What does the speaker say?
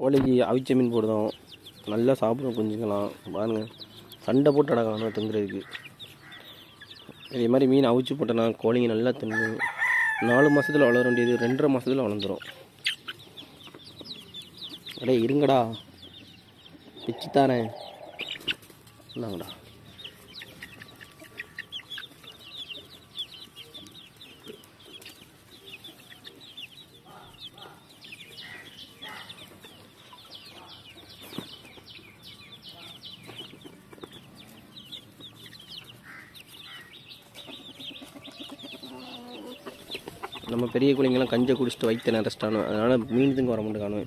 கோழிக்கு அவிச்ச மீன் போடுதோம், நல்லா சாப்பிடும் குஞ்சுங்களாம். பாருங்கள், சண்டை போட்டு அடக்கலாம் திங்குறதுக்கு. இதே மாதிரி மீன் அவிச்சு போட்டோன்னா கோழிங்க நல்லா தின்னு 4 மாதத்தில் வளர வேண்டியது 2.5 மாதத்தில் வளர்ந்துடும். அடே இருங்கடா, பிச்சுத்தானே இந்தாங்கடா. நம்ம பெரிய கோழிங்கெல்லாம் கஞ்சை குடிச்சிட்டு வயிற்று நிறச்சிட்டானு, அதனால் மீன் திங்க வர மாட்டேங்கானு.